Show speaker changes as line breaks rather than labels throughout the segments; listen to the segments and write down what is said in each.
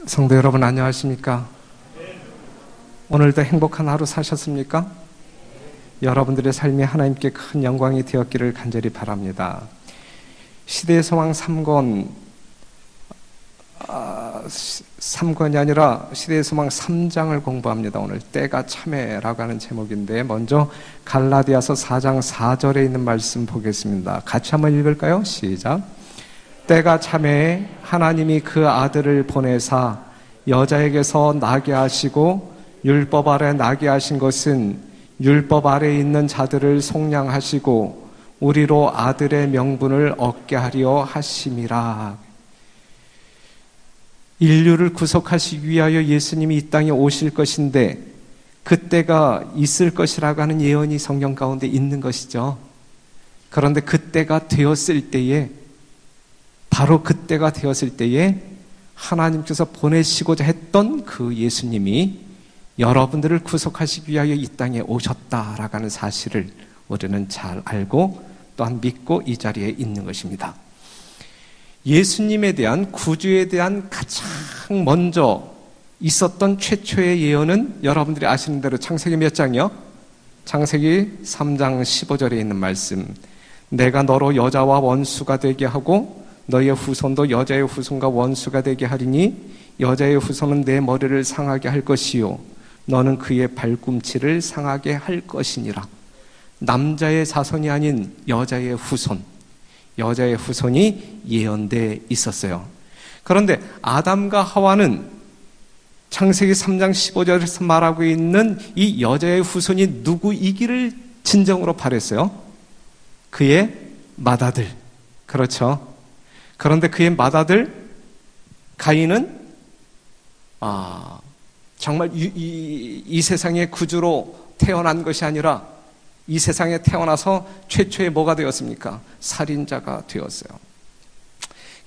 성도 여러분 안녕하십니까? 오늘도 행복한 하루 사셨습니까? 여러분들의 삶이 하나님께 큰 영광이 되었기를 간절히 바랍니다. 시대의 소망 3권 3권이 아니라 시대의 소망 3장을 공부합니다. 오늘 때가 참에라고 하는 제목인데 먼저 갈라디아서 4장 4절에 있는 말씀 보겠습니다. 같이 한번 읽을까요? 시작. 때가 참에 하나님이 그 아들을 보내사 여자에게서 나게 하시고 율법 아래 나게 하신 것은 율법 아래 있는 자들을 속량하시고 우리로 아들의 명분을 얻게 하려 하심이라. 인류를 구속하시기 위하여 예수님이 이 땅에 오실 것인데 그때가 있을 것이라고 하는 예언이 성경 가운데 있는 것이죠. 그런데 그때가 되었을 때에 바로 그때가 되었을 때에 하나님께서 보내시고자 했던 그 예수님이 여러분들을 구속하시기 위하여 이 땅에 오셨다라고 하는 사실을 우리는 잘 알고 또한 믿고 이 자리에 있는 것입니다. 예수님에 대한 구주에 대한 가장 먼저 있었던 최초의 예언은 여러분들이 아시는 대로 창세기 몇 장이요? 창세기 3장 15절에 있는 말씀. 내가 너로 여자와 원수가 되게 하고 너희의 후손도 여자의 후손과 원수가 되게 하리니 여자의 후손은 내 머리를 상하게 할 것이요 너는 그의 발꿈치를 상하게 할 것이니라. 남자의 자손이 아닌 여자의 후손, 여자의 후손이 예언되어 있었어요. 그런데 아담과 하와는 창세기 3장 15절에서 말하고 있는 이 여자의 후손이 누구이기를 진정으로 바랬어요? 그의 맏아들. 그렇죠. 그런데 그의 맏아들 가인은 정말 이 세상의 구주로 태어난 것이 아니라 이 세상에 태어나서 최초의 뭐가 되었습니까? 살인자가 되었어요.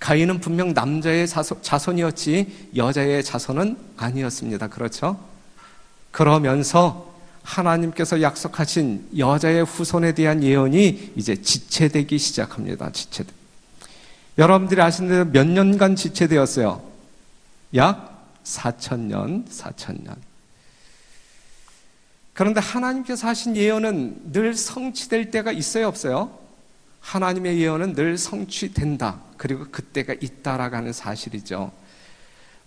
가인은 분명 남자의 자손이었지 여자의 자손은 아니었습니다. 그렇죠? 그러면서 하나님께서 약속하신 여자의 후손에 대한 예언이 이제 지체되기 시작합니다. 지체돼. 여러분들이 아시는 대로 몇 년간 지체되었어요? 약 4,000년. 그런데 하나님께서 하신 예언은 늘 성취될 때가 있어요, 없어요? 하나님의 예언은 늘 성취된다. 그리고 그때가 있다라고 하는 사실이죠.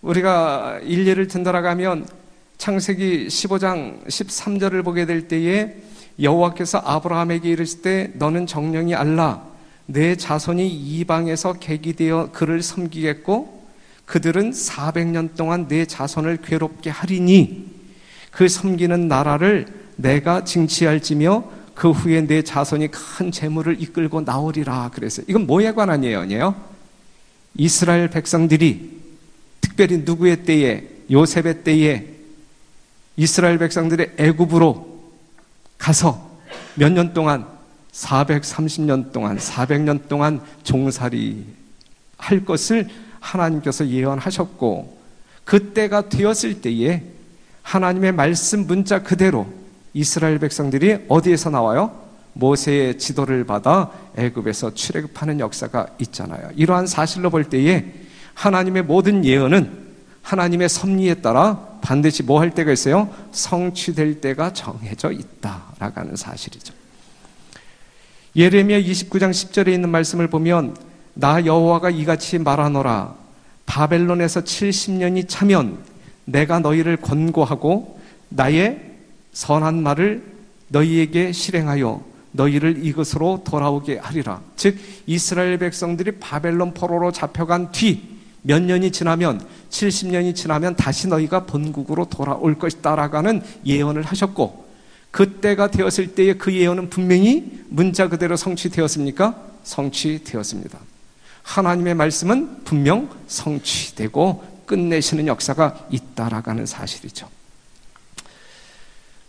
우리가 일례를 든다라가면 창세기 15장 13절을 보게 될 때에 여호와께서 아브라함에게 이르실 때 너는 정령이 알라. 내 자손이 이방에서 객이 되어 그를 섬기겠고 그들은 400년 동안 내 자손을 괴롭게 하리니 그 섬기는 나라를 내가 징치할지며 그 후에 내 자손이 큰 재물을 이끌고 나오리라. 그래서 이건 뭐에 관한 예언이에요? 이스라엘 백성들이 특별히 누구의 때에? 요셉의 때에 이스라엘 백성들의 애굽으로 가서 몇 년 동안 430년 동안 400년 동안 종살이 할 것을 하나님께서 예언하셨고 그때가 되었을 때에 하나님의 말씀 문자 그대로 이스라엘 백성들이 어디에서 나와요? 모세의 지도를 받아 애굽에서 출애굽하는 역사가 있잖아요. 이러한 사실로 볼 때에 하나님의 모든 예언은 하나님의 섭리에 따라 반드시 뭐 할 때가 있어요? 성취될 때가 정해져 있다라고 하는 사실이죠. 예레미야 29장 10절에 있는 말씀을 보면 나 여호와가 이같이 말하노라. 바벨론에서 70년이 차면 내가 너희를 권고하고 나의 선한 말을 너희에게 실행하여 너희를 이것으로 돌아오게 하리라. 즉 이스라엘 백성들이 바벨론 포로로 잡혀간 뒤 몇 년이 지나면 70년이 지나면 다시 너희가 본국으로 돌아올 것이다라고 하는 예언을 하셨고 그때가 되었을 때에 그 예언은 분명히 문자 그대로 성취되었습니까? 성취되었습니다. 하나님의 말씀은 분명 성취되고 끝내시는 역사가 있다라고 하는 사실이죠.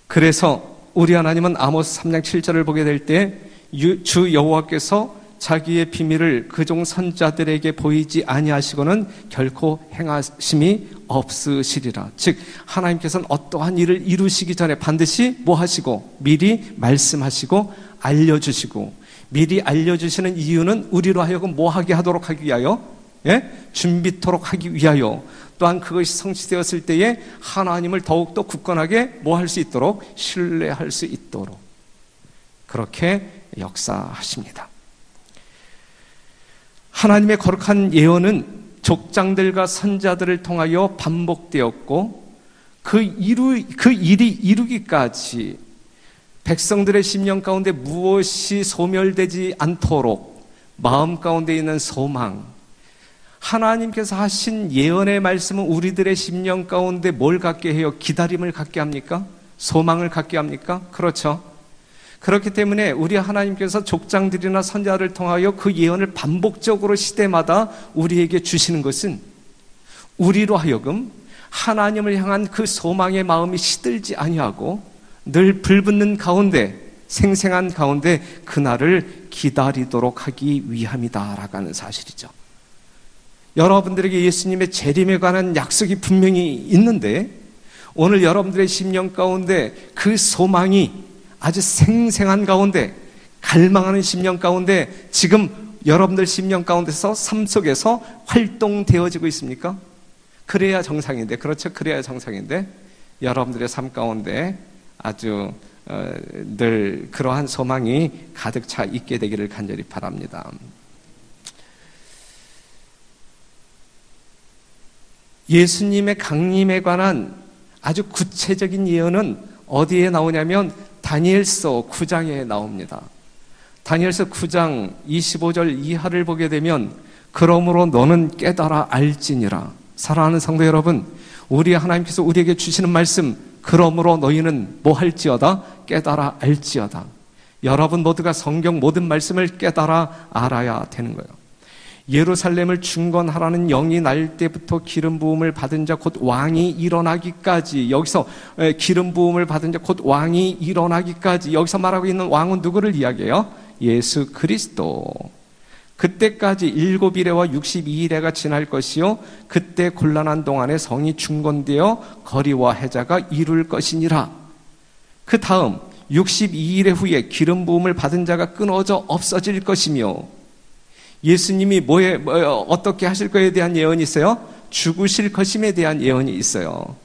그래서 우리 하나님은 아모스 3장 7절을 보게 될 때 주 여호와께서 자기의 비밀을 그종 선자들에게 보이지 아니하시고는 결코 행하심이 없으시리라. 즉 하나님께서는 어떠한 일을 이루시기 전에 반드시 뭐 하시고 미리 말씀하시고 알려주시고 미리 알려주시는 이유는 우리로 하여금 뭐 하게 하도록 하기 위하여 준비토록 하기 위하여, 또한 그것이 성취되었을 때에 하나님을 더욱더 굳건하게 뭐 할 수 있도록, 신뢰할 수 있도록 그렇게 역사하십니다. 하나님의 거룩한 예언은 족장들과 선자들을 통하여 반복되었고, 그 일이 이루기까지 백성들의 심령 가운데 무엇이 소멸되지 않도록 마음 가운데 있는 소망, 하나님께서 하신 예언의 말씀은 우리들의 심령 가운데 뭘 갖게 해요? 기다림을 갖게 합니까? 소망을 갖게 합니까? 그렇죠. 그렇기 때문에 우리 하나님께서 족장들이나 선자를 통하여 그 예언을 반복적으로 시대마다 우리에게 주시는 것은 우리로 하여금 하나님을 향한 그 소망의 마음이 시들지 아니하고 늘 불붙는 가운데, 생생한 가운데 그날을 기다리도록 하기 위함이다라고 하는 사실이죠. 여러분들에게 예수님의 재림에 관한 약속이 분명히 있는데, 오늘 여러분들의 심령 가운데 그 소망이 아주 생생한 가운데, 갈망하는 심령 가운데 지금 여러분들 심령 가운데서 삶 속에서 활동되어지고 있습니까? 그래야 정상인데, 그렇죠? 그래야 정상인데 여러분들의 삶 가운데 아주 늘 그러한 소망이 가득 차 있게 되기를 간절히 바랍니다. 예수님의 강림에 관한 아주 구체적인 예언은 어디에 나오냐면 다니엘서 9장에 나옵니다. 다니엘서 9장 25절 이하를 보게 되면, 그러므로 너는 깨달아 알지니라. 사랑하는 성도 여러분, 우리 하나님께서 우리에게 주시는 말씀, 그러므로 너희는 뭐 할지어다? 깨달아 알지어다. 여러분 모두가 성경 모든 말씀을 깨달아 알아야 되는 거예요. 예루살렘을 중건하라는 영이 날 때부터 기름 부음을 받은 자 곧 왕이 일어나기까지, 여기서 기름 부음을 받은 자 곧 왕이 일어나기까지, 여기서 말하고 있는 왕은 누구를 이야기해요? 예수 그리스도. 그때까지 7일에와 62일에가 지날 것이요 그때 곤란한 동안에 성이 중건되어 거리와 해자가 이룰 것이니라. 그 다음 62일 후에 기름 부음을 받은 자가 끊어져 없어질 것이며, 예수님이 어떻게 하실 거에 대한 예언이 있어요? 죽으실 것임에 대한 예언이 있어요.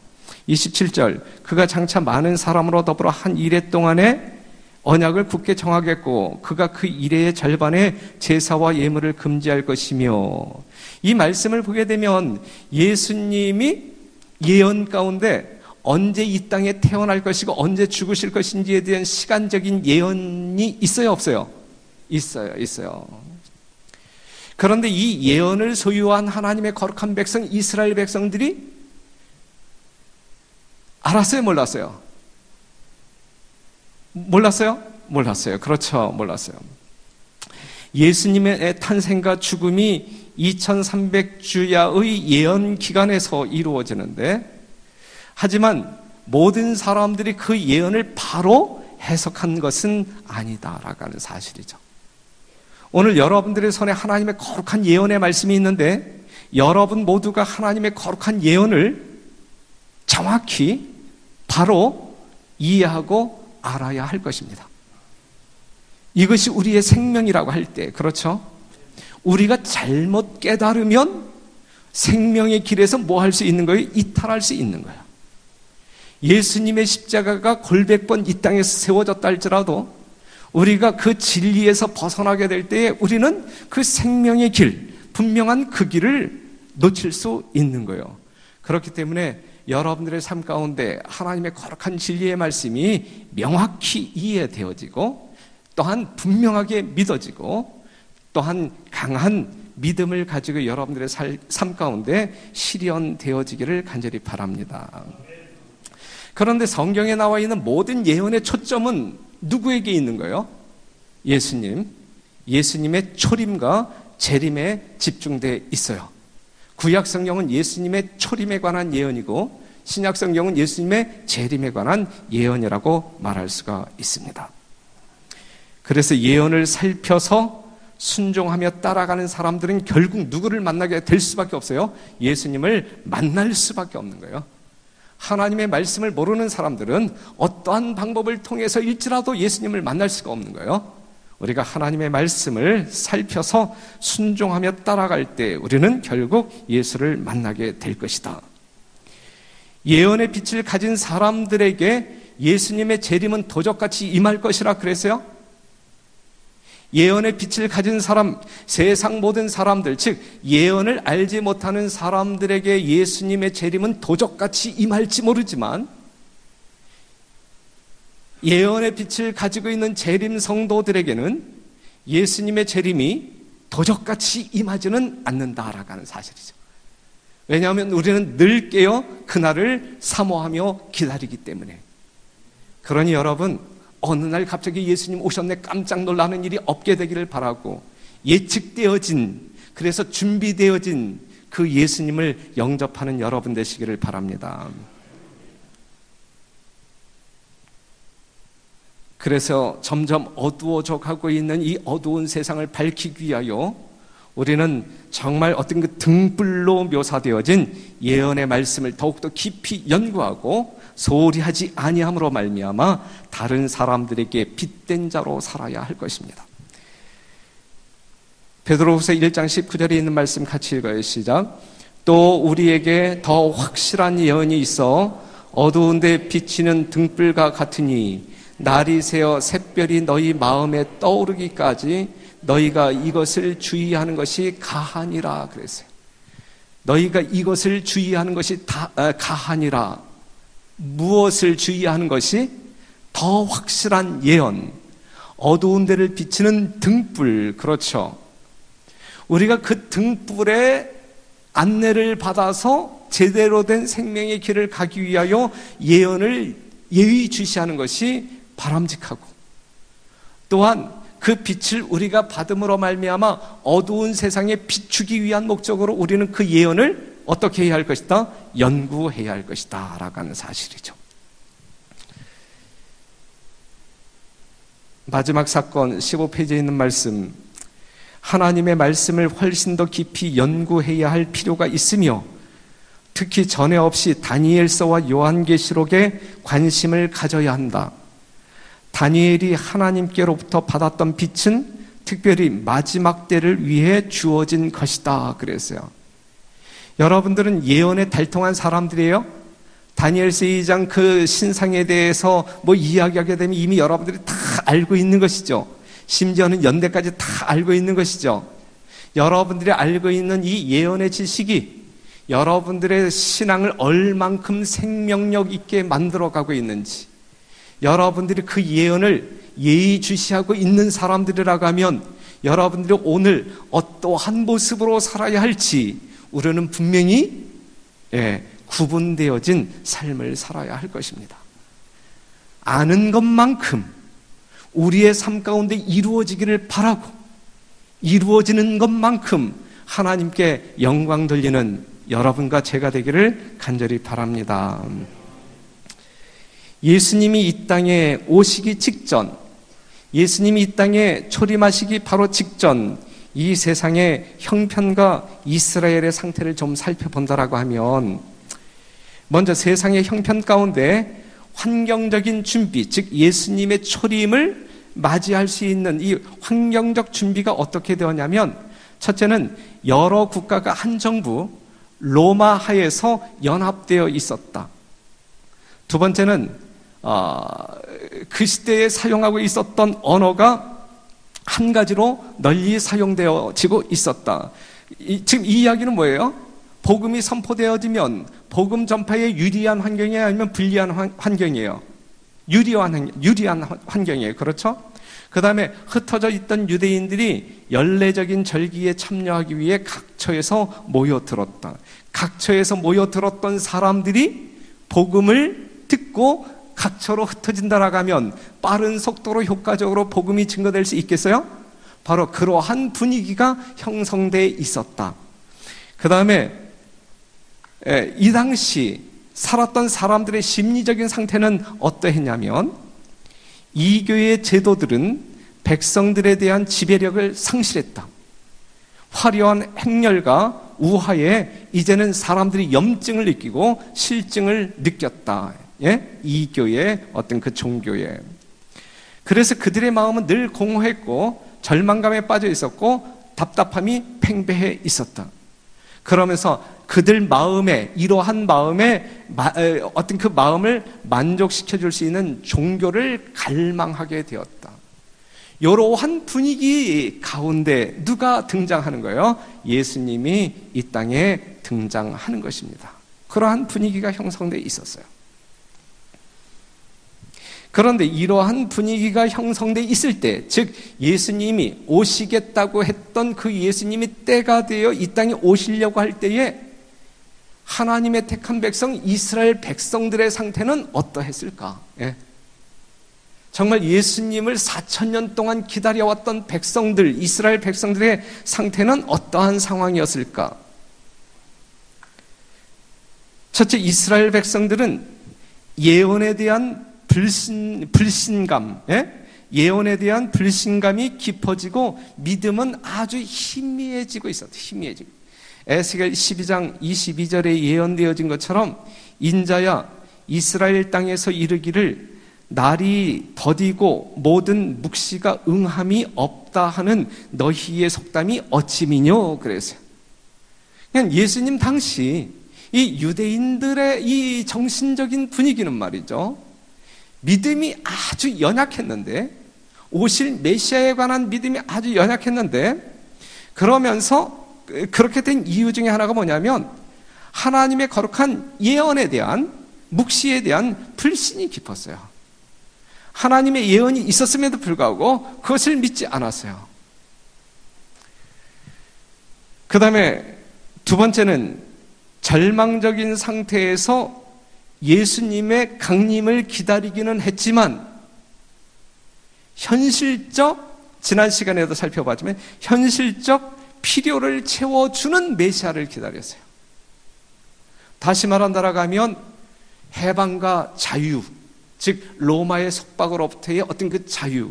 27절, 그가 장차 많은 사람으로 더불어 한 이래 동안에 언약을 굳게 정하겠고 그가 그 이래의 절반에 제사와 예물을 금지할 것이며, 이 말씀을 보게 되면 예수님이 예언 가운데 언제 이 땅에 태어날 것이고 언제 죽으실 것인지에 대한 시간적인 예언이 있어요, 없어요? 있어요. 그런데 이 예언을 소유한 하나님의 거룩한 백성 이스라엘 백성들이 알았어요, 몰랐어요? 몰랐어요. 그렇죠, 몰랐어요. 예수님의 탄생과 죽음이 2300주야의 예언 기간에서 이루어지는데, 하지만 모든 사람들이 그 예언을 바로 해석한 것은 아니다라고 하는 사실이죠. 오늘 여러분들의 손에 하나님의 거룩한 예언의 말씀이 있는데, 여러분 모두가 하나님의 거룩한 예언을 정확히 바로 이해하고 알아야 할 것입니다. 이것이 우리의 생명이라고 할 때, 그렇죠? 우리가 잘못 깨달으면 생명의 길에서 뭐 할 수 있는 거예요? 이탈할 수 있는 거예요. 예수님의 십자가가 골백번 이 땅에서 세워졌다 할지라도 우리가 그 진리에서 벗어나게 될 때에 우리는 그 생명의 길, 분명한 그 길을 놓칠 수 있는 거예요. 그렇기 때문에 여러분들의 삶 가운데 하나님의 거룩한 진리의 말씀이 명확히 이해되어지고, 또한 분명하게 믿어지고, 또한 강한 믿음을 가지고 여러분들의 삶 가운데 실현되어지기를 간절히 바랍니다. 그런데 성경에 나와 있는 모든 예언의 초점은 누구에게 있는 거예요? 예수님의 초림과 재림에 집중되어 있어요. 구약 성경은 예수님의 초림에 관한 예언이고, 신약 성경은 예수님의 재림에 관한 예언이라고 말할 수가 있습니다. 그래서 예언을 살펴서 순종하며 따라가는 사람들은 결국 누구를 만나게 될 수밖에 없어요? 예수님을 만날 수밖에 없는 거예요. 하나님의 말씀을 모르는 사람들은 어떠한 방법을 통해서 일지라도 예수님을 만날 수가 없는 거예요. 우리가 하나님의 말씀을 살펴서 순종하며 따라갈 때 우리는 결국 예수를 만나게 될 것이다. 예언의 빛을 가진 사람들에게 예수님의 재림은 도적같이 임할 것이라 그랬어요. 예언의 빛을 가진 사람, 세상 모든 사람들, 즉 예언을 알지 못하는 사람들에게 예수님의 재림은 도적같이 임할지 모르지만 예언의 빛을 가지고 있는 재림 성도들에게는 예수님의 재림이 도적같이 임하지는 않는다라고 하는 사실이죠. 왜냐하면 우리는 늘 깨어 그날을 사모하며 기다리기 때문에. 그러니 여러분, 어느 날 갑자기 예수님 오셨네 깜짝 놀라는 일이 없게 되기를 바라고, 예측되어진, 그래서 준비되어진 그 예수님을 영접하는 여러분 되시기를 바랍니다. 그래서 점점 어두워져 가고 있는 이 어두운 세상을 밝히기 위하여 우리는 정말 어떤 그 등불로 묘사되어진 예언의 말씀을 더욱더 깊이 연구하고 소홀히 하지 아니함으로 말미암아 다른 사람들에게 빛된 자로 살아야 할 것입니다. 베드로후서 1장 19절에 있는 말씀 같이 읽어요. 시작. 또 우리에게 더 확실한 예언이 있어 어두운 데 비치는 등불과 같으니 날이 새어 샛별이 너희 마음에 떠오르기까지 너희가 이것을 주의하는 것이 가하니라 그랬어요. 너희가 이것을 주의하는 것이 가하니라. 무엇을 주의하는 것이? 더 확실한 예언, 어두운 데를 비치는 등불. 그렇죠. 우리가 그 등불의 안내를 받아서 제대로 된 생명의 길을 가기 위하여 예언을 예의주시하는 것이 바람직하고, 또한 그 빛을 우리가 받음으로 말미암아 어두운 세상에 비추기 위한 목적으로 우리는 그 예언을 어떻게 해야 할 것이다? 연구해야 할 것이다 라고 하는 사실이죠. 마지막 사건 15페이지에 있는 말씀, 하나님의 말씀을 훨씬 더 깊이 연구해야 할 필요가 있으며 특히 전에 없이 다니엘서와 요한계시록에 관심을 가져야 한다. 다니엘이 하나님께로부터 받았던 빛은 특별히 마지막 때를 위해 주어진 것이다 그랬어요. 여러분들은 예언에 달통한 사람들이에요? 다니엘서 2장 그 신상에 대해서 이야기하게 되면 이미 여러분들이 다 알고 있는 것이죠. 심지어는 연대까지 다 알고 있는 것이죠. 여러분들이 알고 있는 이 예언의 지식이 여러분들의 신앙을 얼만큼 생명력 있게 만들어가고 있는지, 여러분들이 그 예언을 예의주시하고 있는 사람들이라고 하면 여러분들이 오늘 어떠한 모습으로 살아야 할지 우리는 분명히 구분되어진 삶을 살아야 할 것입니다. 아는 것만큼 우리의 삶 가운데 이루어지기를 바라고, 이루어지는 것만큼 하나님께 영광 돌리는 여러분과 제가 되기를 간절히 바랍니다. 예수님이 이 땅에 오시기 직전, 예수님이 이 땅에 초림하시기 바로 직전, 이 세상의 형편과 이스라엘의 상태를 좀 살펴본다라고 하면, 먼저 세상의 형편 가운데 환경적인 준비, 즉 예수님의 초림을 맞이할 수 있는 이 환경적 준비가 어떻게 되었냐면, 첫째는 여러 국가가 한 정부 로마 하에서 연합되어 있었다. 두 번째는 그 시대에 사용하고 있었던 언어가 한 가지로 널리 사용되어지고 있었다. 지금 이 이야기는 뭐예요? 복음이 선포되어지면 복음 전파에 유리한 환경이에요? 아니면 불리한 환경이에요? 유리한 환경이에요. 그렇죠? 그 다음에 흩어져 있던 유대인들이 연례적인 절기에 참여하기 위해 각처에서 모여들었다. 각처에서 모여들었던 사람들이 복음을 듣고 각처로 흩어진다라고 하면 빠른 속도로 효과적으로 복음이 증거될 수 있겠어요? 바로 그러한 분위기가 형성되어 있었다. 그 다음에 이 당시 살았던 사람들의 심리적인 상태는 어떠했냐면, 이교의 제도들은 백성들에 대한 지배력을 상실했다. 화려한 행렬과 우화에 이제는 사람들이 염증을 느끼고 실증을 느꼈다. 이교의 어떤 그 종교에. 그래서 그들의 마음은 늘 공허했고 절망감에 빠져 있었고 답답함이 팽배해 있었다. 그러면서 그들 마음에, 이러한 마음에 어떤 그 마음을 만족시켜 줄 수 있는 종교를 갈망하게 되었다. 이러한 분위기 가운데 누가 등장하는 거예요? 예수님이 이 땅에 등장하는 것입니다. 그러한 분위기가 형성되어 있었어요. 그런데 이러한 분위기가 형성되어 있을 때, 즉 예수님이 오시겠다고 했던 그 예수님이 때가 되어 이 땅에 오시려고 할 때에 하나님의 택한 백성, 이스라엘 백성들의 상태는 어떠했을까? 예. 정말 예수님을 4,000년 동안 기다려왔던 백성들, 이스라엘 백성들의 상태는 어떠한 상황이었을까? 첫째, 이스라엘 백성들은 예언에 대한 불신감, 예언에 대한 불신감이 깊어지고 믿음은 아주 희미해지고 있었다. 희미해지고. 에스겔 12장 22절에 예언되어진 것처럼 인자야 이스라엘 땅에서 이르기를 날이 더디고 모든 묵시가 응함이 없다 하는 너희의 속담이 어찌미뇨 그랬어요. 그냥 예수님 당시 이 유대인들의 이 정신적인 분위기는 말이죠, 믿음이 아주 연약했는데, 오실 메시아에 관한 믿음이 아주 연약했는데, 그러면서 그렇게 된 이유 중에 하나가 뭐냐면 하나님의 거룩한 예언에 대한, 묵시에 대한 불신이 깊었어요. 하나님의 예언이 있었음에도 불구하고 그것을 믿지 않았어요. 그 다음에 두 번째는 절망적인 상태에서 예수님의 강림을 기다리기는 했지만 현실적, 지난 시간에도 살펴봤지만 현실적 필요를 채워주는 메시아를 기다렸어요. 다시 말한다라고 하면 해방과 자유, 즉 로마의 속박으로부터의 어떤 그 자유,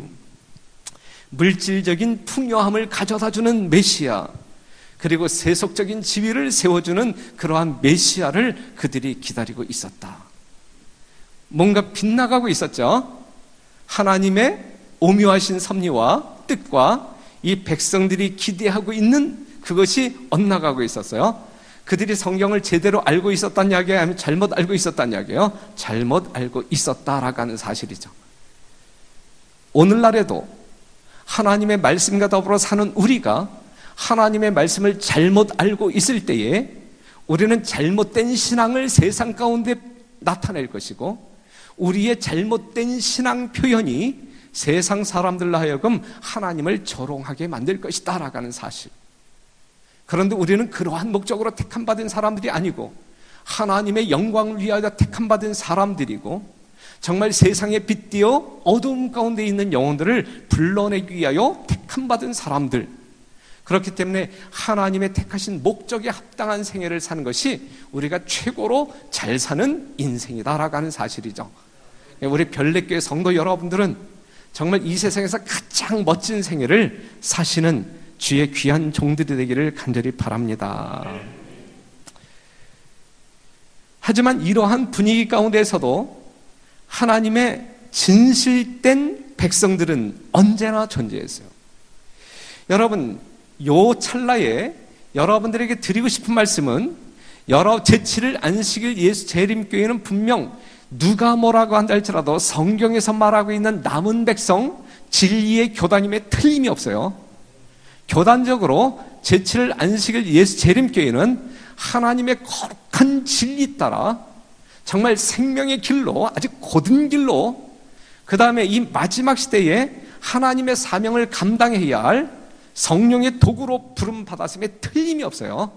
물질적인 풍요함을 가져다주는 메시아, 그리고 세속적인 지위를 세워주는 그러한 메시아를 그들이 기다리고 있었다. 뭔가 빗나가고 있었죠. 하나님의 오묘하신 섭리와 뜻과 이 백성들이 기대하고 있는 그것이 엇나가고 있었어요. 그들이 성경을 제대로 알고 있었다는 이야기예요? 아니면 잘못 알고 있었다는 이야기예요? 잘못 알고 있었다라고 하는 사실이죠. 오늘날에도 하나님의 말씀과 더불어 사는 우리가 하나님의 말씀을 잘못 알고 있을 때에 우리는 잘못된 신앙을 세상 가운데 나타낼 것이고, 우리의 잘못된 신앙 표현이 세상 사람들로 하여금 하나님을 조롱하게 만들 것이다 라고 하는 사실. 그런데 우리는 그러한 목적으로 택함받은 사람들이 아니고 하나님의 영광을 위하여 택함받은 사람들이고, 정말 세상에 빛되어 어두움 가운데 있는 영혼들을 불러내기 위하여 택함받은 사람들. 그렇기 때문에 하나님의 택하신 목적에 합당한 생애를 사는 것이 우리가 최고로 잘 사는 인생이다라고 하는 사실이죠. 우리 별내교회 성도 여러분들은 정말 이 세상에서 가장 멋진 생애를 사시는 주의 귀한 종들이 되기를 간절히 바랍니다. 하지만 이러한 분위기 가운데서도 하나님의 진실된 백성들은 언제나 존재했어요. 여러분, 요 찰나에 여러분들에게 드리고 싶은 말씀은, 제7일 안식일 예수 재림교회는 분명 누가 뭐라고 한다 할지라도 성경에서 말하고 있는 남은 백성, 진리의 교단임에 틀림이 없어요. 교단적으로 제7일 안식일 예수 재림교회는 하나님의 거룩한 진리 따라 정말 생명의 길로, 아주 곧은 길로, 그 다음에 이 마지막 시대에 하나님의 사명을 감당해야 할 성령의 도구로 부름받았음에 틀림이 없어요.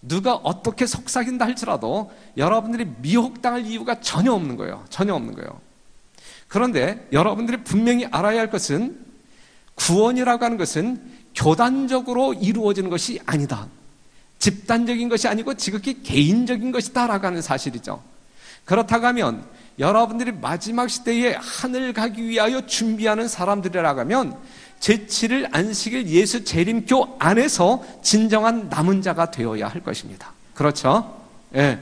누가 어떻게 속삭인다 할지라도 여러분들이 미혹당할 이유가 전혀 없는 거예요. 전혀 없는 거예요. 그런데 여러분들이 분명히 알아야 할 것은, 구원이라고 하는 것은 교단적으로 이루어지는 것이 아니다. 집단적인 것이 아니고 지극히 개인적인 것이다 라고 하는 사실이죠. 그렇다고 하면 여러분들이 마지막 시대에 하늘 가기 위하여 준비하는 사람들이라고 하면 제7일 안식일 예수 재림교 안에서 진정한 남은 자가 되어야 할 것입니다. 그렇죠? 예.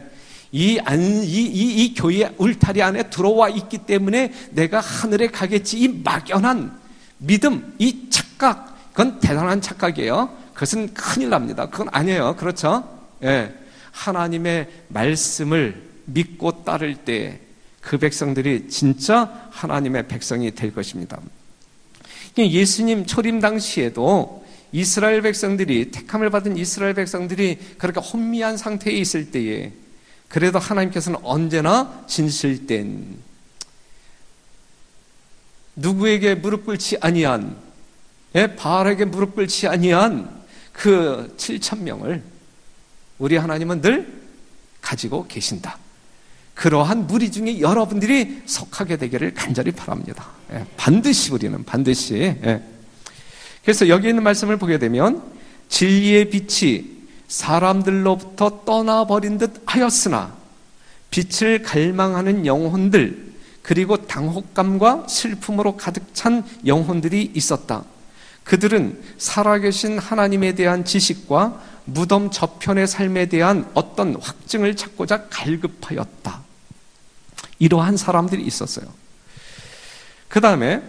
이 교회 울타리 안에 들어와 있기 때문에 내가 하늘에 가겠지. 이 막연한 믿음, 이 착각, 그건 대단한 착각이에요. 그것은 큰일 납니다. 그건 아니에요. 그렇죠? 예. 하나님의 말씀을 믿고 따를 때 그 백성들이 진짜 하나님의 백성이 될 것입니다. 예수님 초림 당시에도 이스라엘 백성들이, 택함을 받은 이스라엘 백성들이 그렇게 혼미한 상태에 있을 때에 그래도 하나님께서는 언제나 진실된, 누구에게 무릎 꿇지 아니한, 바알에게 무릎 꿇지 아니한 그 7,000명을 우리 하나님은 늘 가지고 계신다. 그러한 무리 중에 여러분들이 속하게 되기를 간절히 바랍니다. 반드시, 우리는 반드시. 그래서 여기 있는 말씀을 보게 되면 진리의 빛이 사람들로부터 떠나버린 듯 하였으나 빛을 갈망하는 영혼들, 그리고 당혹감과 슬픔으로 가득 찬 영혼들이 있었다. 그들은 살아계신 하나님에 대한 지식과 무덤 저편의 삶에 대한 어떤 확증을 찾고자 갈급하였다. 이러한 사람들이 있었어요. 그 다음에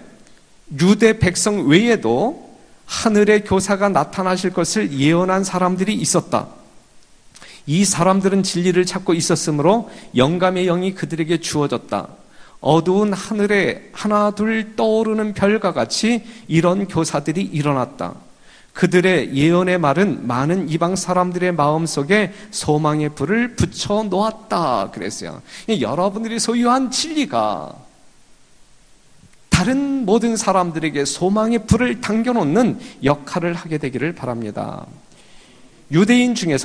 유대 백성 외에도 하늘의 교사가 나타나실 것을 예언한 사람들이 있었다. 이 사람들은 진리를 찾고 있었으므로 영감의 영이 그들에게 주어졌다. 어두운 하늘에 하나 둘 떠오르는 별과 같이 이런 교사들이 일어났다. 그들의 예언의 말은 많은 이방 사람들의 마음속에 소망의 불을 붙여 놓았다 그랬어요. 여러분들이 소유한 진리가 다른 모든 사람들에게 소망의 불을 당겨놓는 역할을 하게 되기를 바랍니다. 유대인 중에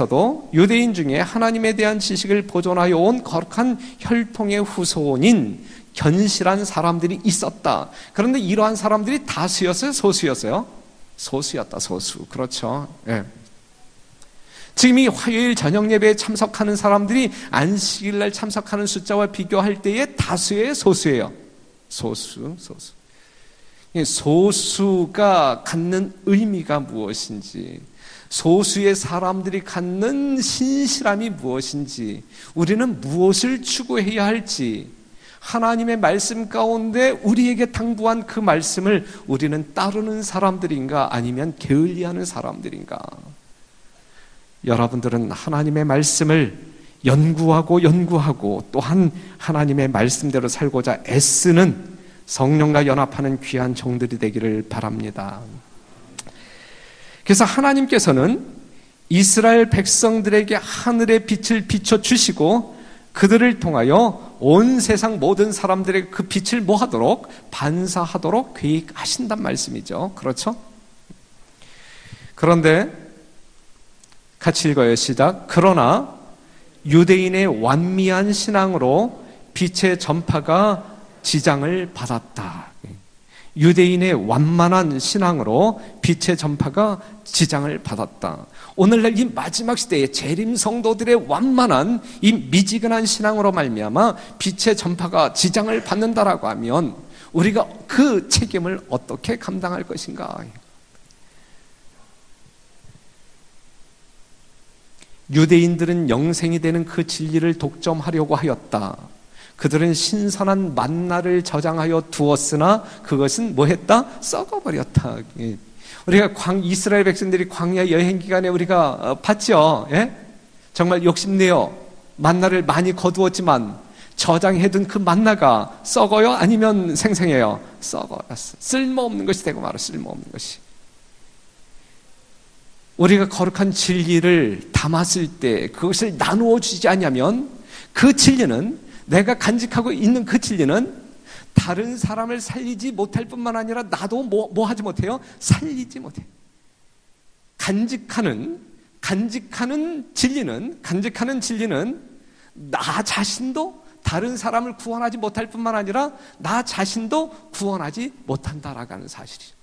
하나님에 대한 지식을 보존하여 온 거룩한 혈통의 후손인 견실한 사람들이 있었다. 그런데 이러한 사람들이 다수였어요? 소수였어요? 소수였다, 소수. 그렇죠. 예. 지금 이 화요일 저녁 예배에 참석하는 사람들이 안식일 날 참석하는 숫자와 비교할 때에 다수예요, 소수예요? 소수. 소수가 갖는 의미가 무엇인지, 소수의 사람들이 갖는 신실함이 무엇인지, 우리는 무엇을 추구해야 할지, 하나님의 말씀 가운데 우리에게 당부한 그 말씀을 우리는 따르는 사람들인가 아니면 게을리하는 사람들인가? 여러분들은 하나님의 말씀을 연구하고 또한 하나님의 말씀대로 살고자 애쓰는 성령과 연합하는 귀한 종들이 되기를 바랍니다. 그래서 하나님께서는 이스라엘 백성들에게 하늘의 빛을 비춰주시고 그들을 통하여 온 세상 모든 사람들에게 그 빛을 뭐하도록? 반사하도록 계획하신단 말씀이죠. 그렇죠? 그런데 같이 읽어요. 시작. 그러나 유대인의 완미한 신앙으로 빛의 전파가 지장을 받았다. 유대인의 완만한 신앙으로 빛의 전파가 지장을 받았다. 오늘날 이 마지막 시대에 재림 성도들의 완만한 이 미지근한 신앙으로 말미암아 빛의 전파가 지장을 받는다라고 하면 우리가 그 책임을 어떻게 감당할 것인가? 유대인들은 영생이 되는 그 진리를 독점하려고 하였다. 그들은 신선한 만나를 저장하여 두었으나 그것은 뭐 했다? 썩어버렸다. 우리가 이스라엘 백성들이 광야 여행 기간에 우리가 봤죠. 예? 정말 욕심내어 만나를 많이 거두었지만 저장해둔 그 만나가 썩어요? 아니면 생생해요? 썩어였어. 쓸모없는 것이 되고 말아. 쓸모없는 것이. 우리가 거룩한 진리를 담았을 때 그것을 나누어 주지 않으면 그 진리는, 내가 간직하고 있는 그 진리는 다른 사람을 살리지 못할 뿐만 아니라 나도 뭐 하지 못해요? 살리지 못해요. 간직하는 진리는 나 자신도 다른 사람을 구원하지 못할 뿐만 아니라 나 자신도 구원하지 못한다라고 하는 사실이죠.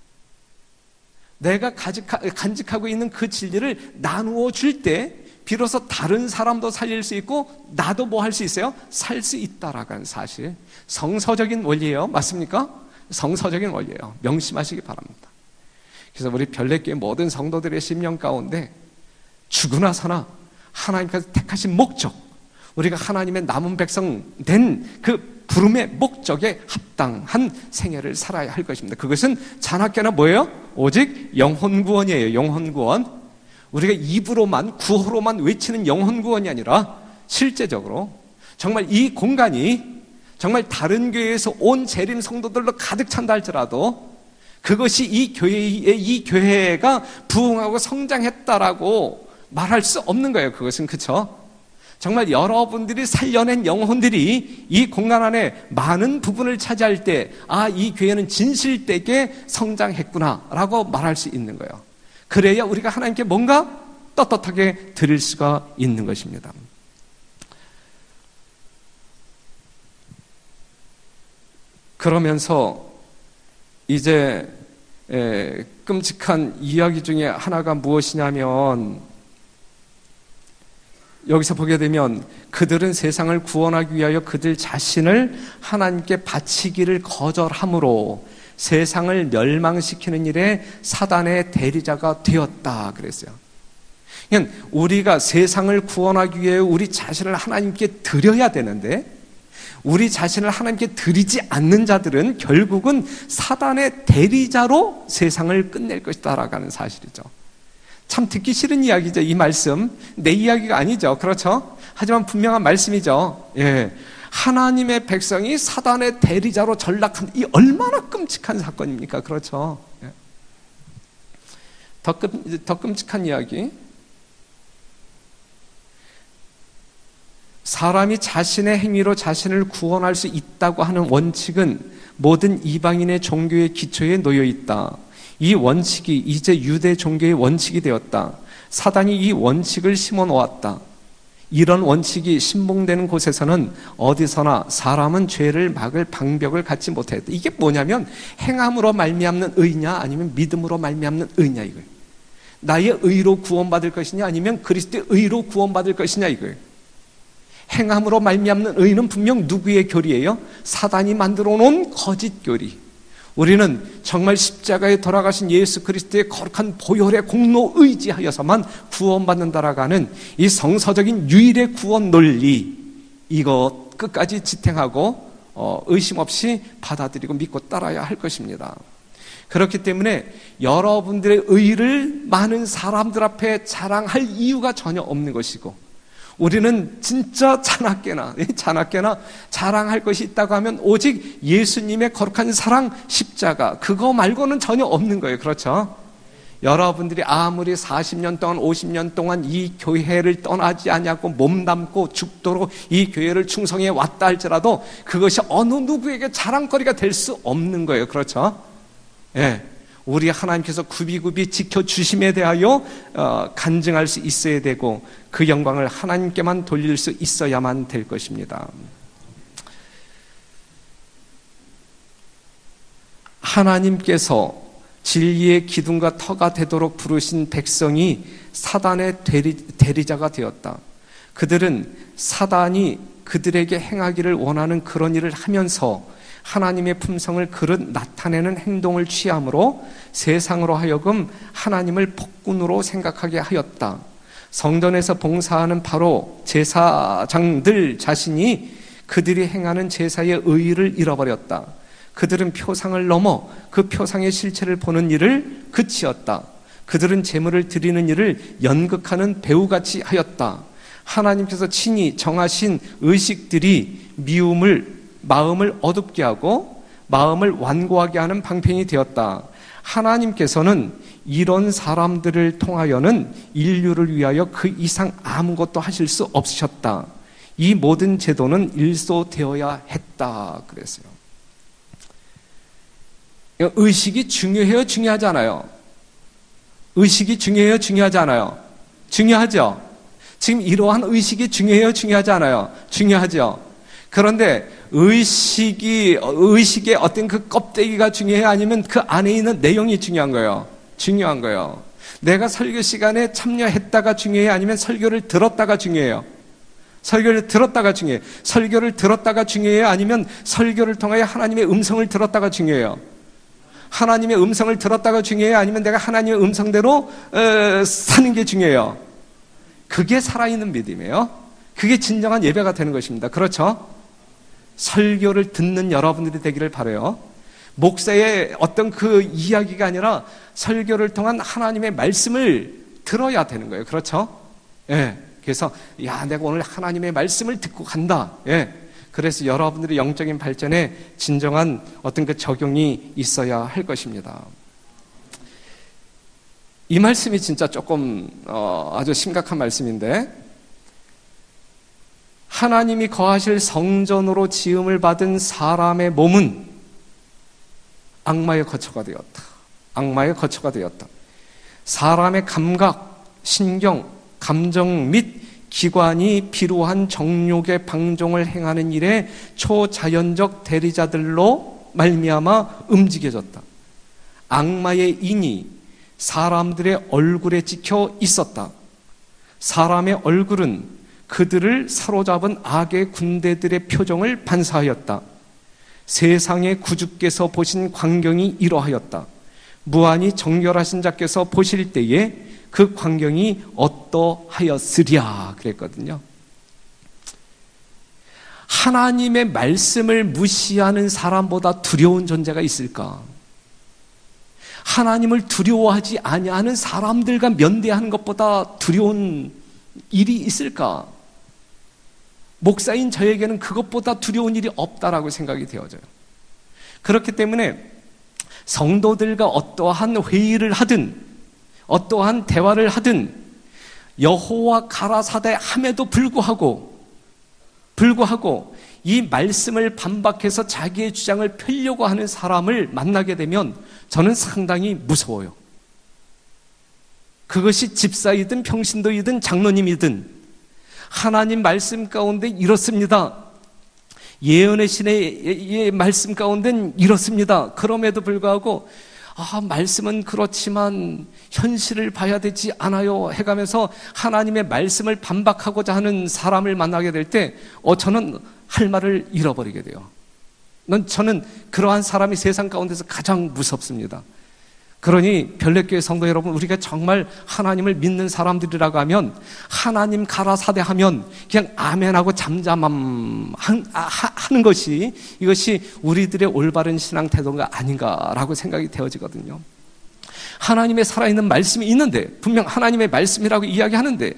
내가 간직하고 있는 그 진리를 나누어 줄 때 비로소 다른 사람도 살릴 수 있고 나도 뭐 할 수 있어요? 살 수 있다라고 하는 사실. 성서적인 원리예요. 맞습니까? 성서적인 원리예요. 명심하시기 바랍니다. 그래서 우리 별내교회 모든 성도들의 심령 가운데 죽으나 사나 하나님께서 택하신 목적, 우리가 하나님의 남은 백성 된 그 부름의 목적에 합당한 생애를 살아야 할 것입니다. 그것은 자나깨나 뭐예요? 오직 영혼구원이에요. 영혼구원. 우리가 입으로만, 구호로만 외치는 영혼구원이 아니라 실제적으로 정말 이 공간이 정말 다른 교회에서 온 재림 성도들로 가득 찬다 할지라도 그것이 이 교회가 부흥하고 성장했다라고 말할 수 없는 거예요. 그것은. 그렇죠? 정말 여러분들이 살려낸 영혼들이 이 공간 안에 많은 부분을 차지할 때, 아, 이 교회는 진실되게 성장했구나라고 말할 수 있는 거예요. 그래야 우리가 하나님께 뭔가 떳떳하게 드릴 수가 있는 것입니다. 그러면서 이제 끔찍한 이야기 중에 하나가 무엇이냐면, 여기서 보게 되면 그들은 세상을 구원하기 위하여 그들 자신을 하나님께 바치기를 거절함으로 세상을 멸망시키는 일에 사단의 대리자가 되었다 그랬어요. 그러니까 우리가 세상을 구원하기 위해 우리 자신을 하나님께 드려야 되는데, 우리 자신을 하나님께 드리지 않는 자들은 결국은 사단의 대리자로 세상을 끝낼 것이다라고 하는 사실이죠. 참 듣기 싫은 이야기죠. 이 말씀 내 이야기가 아니죠. 그렇죠? 하지만 분명한 말씀이죠. 예, 하나님의 백성이 사단의 대리자로 전락한, 이 얼마나 끔찍한 사건입니까? 그렇죠? 예. 더 끔찍한 이야기, 사람이 자신의 행위로 자신을 구원할 수 있다고 하는 원칙은 모든 이방인의 종교의 기초에 놓여 있다. 이 원칙이 이제 유대 종교의 원칙이 되었다. 사단이 이 원칙을 심어 놓았다. 이런 원칙이 신봉되는 곳에서는 어디서나 사람은 죄를 막을 방벽을 갖지 못했다. 이게 뭐냐면 행함으로 말미암는 의냐 아니면 믿음으로 말미암는 의냐 이거예요. 나의 의로 구원받을 것이냐 아니면 그리스도의 의로 구원받을 것이냐 이거예요. 행함으로 말미암는 의는 분명 누구의 교리예요? 사단이 만들어 놓은 거짓 교리. 우리는 정말 십자가에 돌아가신 예수 그리스도의 거룩한 보혈의 공로 의지하여서만 구원받는다라고 하는 이 성서적인 유일의 구원 논리, 이것 끝까지 지탱하고 의심 없이 받아들이고 믿고 따라야 할 것입니다. 그렇기 때문에 여러분들의 의를 많은 사람들 앞에 자랑할 이유가 전혀 없는 것이고, 우리는 진짜 자나깨나 자랑할 것이 있다고 하면 오직 예수님의 거룩한 사랑, 십자가, 그거 말고는 전혀 없는 거예요. 그렇죠? 여러분들이 아무리 40년 동안 50년 동안 이 교회를 떠나지 않냐고 몸담고 죽도록 이 교회를 충성해 왔다 할지라도 그것이 어느 누구에게 자랑거리가 될 수 없는 거예요. 그렇죠? 예. 우리 하나님께서 굽이굽이 지켜주심에 대하여 간증할 수 있어야 되고, 그 영광을 하나님께만 돌릴 수 있어야만 될 것입니다. 하나님께서 진리의 기둥과 터가 되도록 부르신 백성이 사단의 대리자가 되었다. 그들은 사단이 그들에게 행하기를 원하는 그런 일을 하면서 하나님의 품성을 그릇 나타내는 행동을 취함으로 세상으로 하여금 하나님을 폭군으로 생각하게 하였다. 성전에서 봉사하는 바로 제사장들 자신이 그들이 행하는 제사의 의의를 잃어버렸다. 그들은 표상을 넘어 그 표상의 실체를 보는 일을 그치었다. 그들은 제물을 드리는 일을 연극하는 배우같이 하였다. 하나님께서 친히 정하신 의식들이 마음을 어둡게 하고 마음을 완고하게 하는 방편이 되었다. 하나님께서는 이런 사람들을 통하여는 인류를 위하여 그 이상 아무것도 하실 수 없으셨다. 이 모든 제도는 일소되어야 했다 그랬어요. 의식이 중요해요, 중요하지 않아요? 의식이 중요해요, 중요하지 않아요? 중요하죠? 지금 이러한 의식이 중요해요, 중요하지 않아요? 중요하죠? 그런데 의식의 어떤 그 껍데기가 중요해요? 아니면 그 안에 있는 내용이 중요한 거예요? 중요한 거예요. 내가 설교 시간에 참여했다가 중요해요? 아니면 설교를 들었다가 중요해요? 설교를 들었다가 중요해요. 설교를 들었다가 중요해요? 아니면 설교를 통하여 하나님의 음성을 들었다가 중요해요? 하나님의 음성을 들었다가 중요해요? 아니면 내가 하나님의 음성대로 사는 게 중요해요? 그게 살아있는 믿음이에요. 그게 진정한 예배가 되는 것입니다. 그렇죠? 설교를 듣는 여러분들이 되기를 바라요. 목사의 어떤 그 이야기가 아니라 설교를 통한 하나님의 말씀을 들어야 되는 거예요. 그렇죠? 예. 그래서 내가 오늘 하나님의 말씀을 듣고 간다. 예. 그래서 여러분들의 영적인 발전에 진정한 어떤 그 적용이 있어야 할 것입니다. 이 말씀이 진짜 조금 아주 심각한 말씀인데, 하나님이 거하실 성전으로 지음을 받은 사람의 몸은 악마의 거처가 되었다. 악마의 거처가 되었다. 사람의 감각, 신경, 감정 및 기관이 필요한 정욕의 방종을 행하는 일에 초자연적 대리자들로 말미암아 움직여졌다. 악마의 인이 사람들의 얼굴에 찍혀 있었다. 사람의 얼굴은 그들을 사로잡은 악의 군대들의 표정을 반사하였다. 세상의 구주께서 보신 광경이 이러하였다. 무한히 정결하신 자께서 보실 때에 그 광경이 어떠하였으랴 그랬거든요. 하나님의 말씀을 무시하는 사람보다 두려운 존재가 있을까? 하나님을 두려워하지 아니하는 사람들과 면대하는 것보다 두려운 일이 있을까? 목사인 저에게는 그것보다 두려운 일이 없다라고 생각이 되어져요. 그렇기 때문에 성도들과 어떠한 회의를 하든 어떠한 대화를 하든 여호와 가라사대 함에도 불구하고 이 말씀을 반박해서 자기의 주장을 펴려고 하는 사람을 만나게 되면 저는 상당히 무서워요. 그것이 집사이든 평신도이든 장로님이든 하나님 말씀 가운데 이렇습니다. 예언의 신의 말씀 가운데는 이렇습니다. 그럼에도 불구하고 말씀은 그렇지만 현실을 봐야 되지 않아요 해가면서 하나님의 말씀을 반박하고자 하는 사람을 만나게 될 때 저는 할 말을 잃어버리게 돼요. 저는 그러한 사람이 세상 가운데서 가장 무섭습니다. 그러니 별내교회 성도 여러분, 우리가 정말 하나님을 믿는 사람들이라고 하면 하나님 가라사대 하면 그냥 아멘하고 잠잠하는 것이 이것이 우리들의 올바른 신앙 태도가 아닌가라고 생각이 되어지거든요. 하나님의 살아있는 말씀이 있는데, 분명 하나님의 말씀이라고 이야기하는데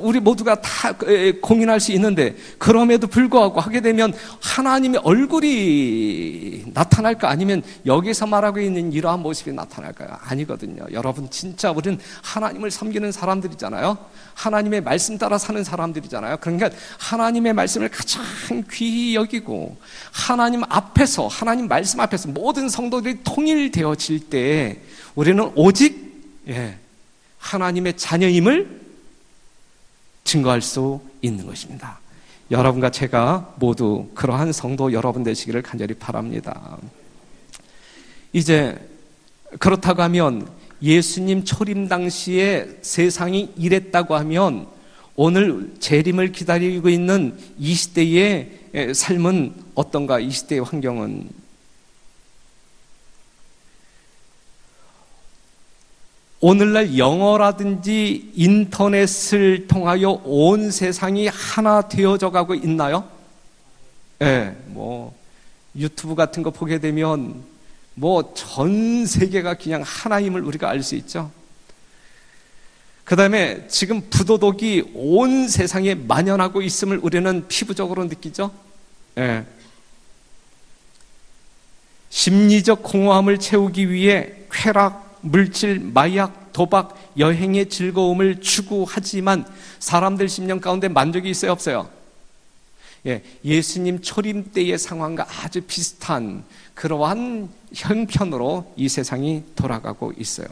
우리 모두가 다 공인할 수 있는데, 그럼에도 불구하고 하게 되면 하나님의 얼굴이 나타날까? 아니면 여기서 말하고 있는 이러한 모습이 나타날까요? 아니거든요. 여러분, 진짜 우리는 하나님을 섬기는 사람들이잖아요. 하나님의 말씀 따라 사는 사람들이잖아요. 그러니까 하나님의 말씀을 가장 귀히 여기고 하나님 앞에서, 하나님 말씀 앞에서 모든 성도들이 통일되어질 때 우리는 오직 하나님의 자녀임을 증거할 수 있는 것입니다. 여러분과 제가 모두 그러한 성도 여러분 되시기를 간절히 바랍니다. 이제 그렇다고 하면 예수님 초림 당시에 세상이 이랬다고 하면 오늘 재림을 기다리고 있는 이 시대의 삶은 어떤가? 이 시대의 환경은 오늘날 영어라든지 인터넷을 통하여 온 세상이 하나 되어져 가고 있나요? 유튜브 같은 거 보게 되면 전 세계가 그냥 하나임을 우리가 알 수 있죠. 그 다음에 지금 부도덕이 온 세상에 만연하고 있음을 우리는 피부적으로 느끼죠. 심리적 공허함을 채우기 위해 쾌락, 물질, 마약, 도박, 여행의 즐거움을 추구하지만 사람들 심령 가운데 만족이 있어요, 없어요? 예수님 초림 때의 상황과 아주 비슷한 그러한 형편으로 이 세상이 돌아가고 있어요.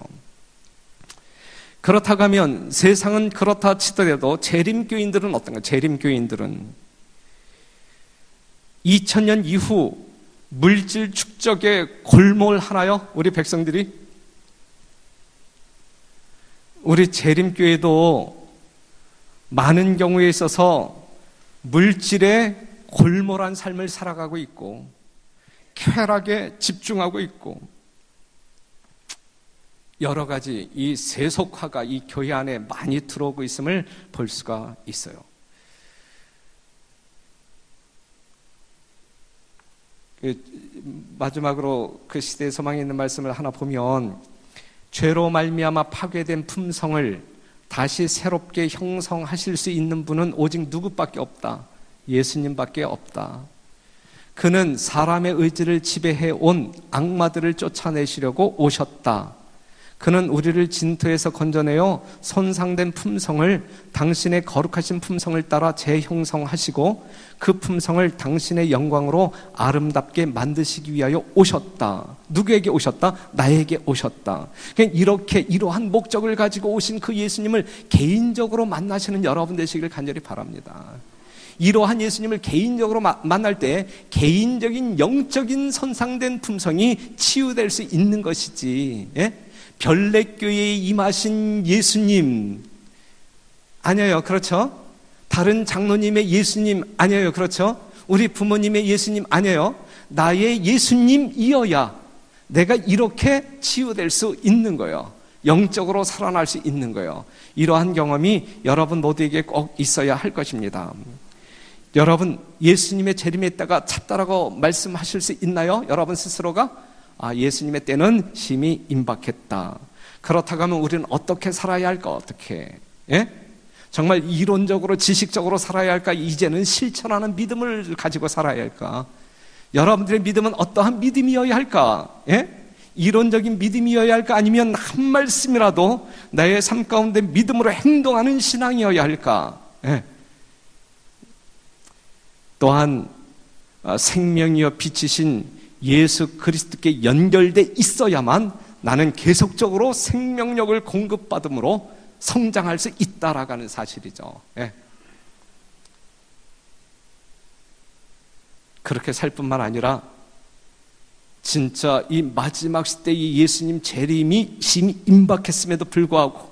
그렇다고 하면 세상은 그렇다 치더라도 재림교인들은 어떤가? 재림교인들은 2000년 이후 물질 축적에 골몰하나요? 우리 백성들이? 우리 재림교회도 많은 경우에 있어서 물질에 골몰한 삶을 살아가고 있고 쾌락에 집중하고 있고 여러 가지 이 세속화가 이 교회 안에 많이 들어오고 있음을 볼 수가 있어요. 마지막으로 그 시대의 소망이 있는 말씀을 하나 보면, 죄로 말미암아 파괴된 품성을 다시 새롭게 형성하실 수 있는 분은 오직 누구밖에 없다. 예수님밖에 없다. 그는 사람의 의지를 지배해 온 악마들을 쫓아내시려고 오셨다. 그는 우리를 진토에서 건져내어 손상된 품성을 당신의 거룩하신 품성을 따라 재형성하시고 그 품성을 당신의 영광으로 아름답게 만드시기 위하여 오셨다. 누구에게 오셨다? 나에게 오셨다. 이렇게 이러한 목적을 가지고 오신 그 예수님을 개인적으로 만나시는 여러분 되시기를 간절히 바랍니다. 이러한 예수님을 개인적으로 만날 때 개인적인 영적인 손상된 품성이 치유될 수 있는 것이지, 별내교회에 임하신 예수님 아니에요. 그렇죠? 다른 장로님의 예수님 아니에요. 그렇죠? 우리 부모님의 예수님 아니에요. 나의 예수님이어야 내가 이렇게 치유될 수 있는 거예요. 영적으로 살아날 수 있는 거예요. 이러한 경험이 여러분 모두에게 꼭 있어야 할 것입니다. 여러분, 예수님의 재림에 있다가 찾다라고 말씀하실 수 있나요? 여러분 스스로가? 예수님의 때는 심히 임박했다. 그렇다고 하면 우리는 어떻게 살아야 할까? 어떻게? 정말 이론적으로 지식적으로 살아야 할까? 이제는 실천하는 믿음을 가지고 살아야 할까? 여러분들의 믿음은 어떠한 믿음이어야 할까? 이론적인 믿음이어야 할까? 아니면 한 말씀이라도 나의 삶 가운데 믿음으로 행동하는 신앙이어야 할까? 또한 생명이여 빛이신 예수 그리스도께 연결돼 있어야만 나는 계속적으로 생명력을 공급받음으로 성장할 수 있다라는 사실이죠. 그렇게 살 뿐만 아니라 진짜 이 마지막 시대의 예수님 재림이 심히 임박했음에도 불구하고,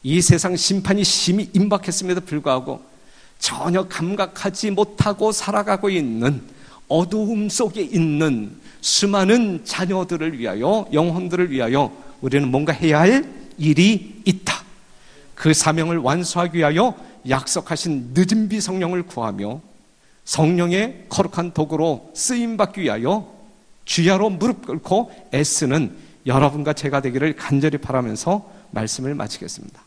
이 세상 심판이 심히 임박했음에도 불구하고 전혀 감각하지 못하고 살아가고 있는 어두움 속에 있는 수많은 자녀들을 위하여, 영혼들을 위하여 우리는 뭔가 해야 할 일이 있다. 그 사명을 완수하기 위하여 약속하신 늦은 비 성령을 구하며 성령의 거룩한 도구로 쓰임받기 위하여 주야로 무릎 꿇고 애쓰는 여러분과 제가 되기를 간절히 바라면서 말씀을 마치겠습니다.